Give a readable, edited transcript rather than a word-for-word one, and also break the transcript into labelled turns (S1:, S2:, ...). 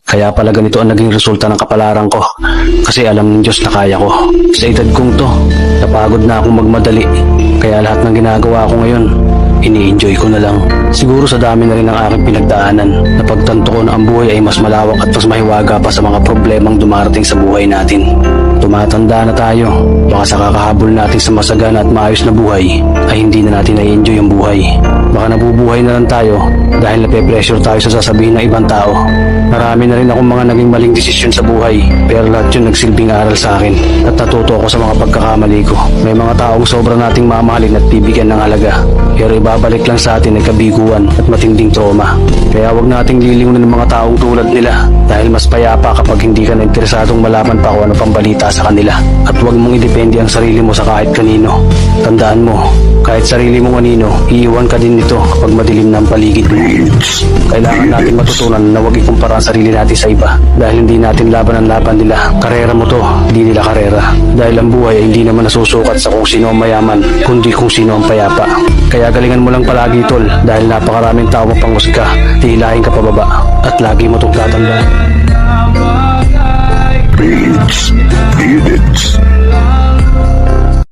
S1: Kaya pala ganito ang naging resulta ng kapalaran ko. Kasi alam ng Diyos na kaya ko. Sa edad kong to, napagod na akong magmadali. Kaya lahat ng ginagawa ko ngayon, ini-enjoy ko na lang. Siguro sa dami na rin ng aking pinagdaanan, napagtanto ko na ang buhay ay mas malawak at mas mahiwaga pa sa mga problemang dumarating sa buhay natin. Tumatanda na tayo, baka sa kakahabol natin sa masagana at maayos na buhay, ay hindi na natin na-enjoy ang buhay. Baka nabubuhay na lang tayo dahil nape-pressure tayo sa sasabihin ng ibang tao. Marami na rin akong mga naging maling desisyon sa buhay, pero lahat yun nagsilbing aral sa akin at natuto ako sa mga pagkakamali ko. May mga taong sobrang nating mamahalin at bibigyan ng halaga, pero ibabalik lang sa atin ay kabiguan at matinding trauma. Kaya wag nating lilingunin ng mga taong tulad nila dahil mas payapa kapag hindi ka na interesadong malaman pa kung ano pang balita sa kanila. At wag mong idepende ang sarili mo sa kahit kanino. Tandaan mo, kahit sarili mo kanino, iiwan ka din nito kapag madilim na ang paligid mo. Kailangan natin matutunan na wag ikumpara ang sarili natin sa iba dahil hindi natin laban ang laban nila. Karera mo to, hindi nila karera. Dahil ang buhay ay hindi naman nasusukat sa kung sino ang mayaman, kundi kung sino ang payapa. Kaya galingan mo lang palagi tol dahil napakaraming tao mapanghusga, hihilahin ka pababa at lagi mo itong tatandaan.
S2: Beats, beat it.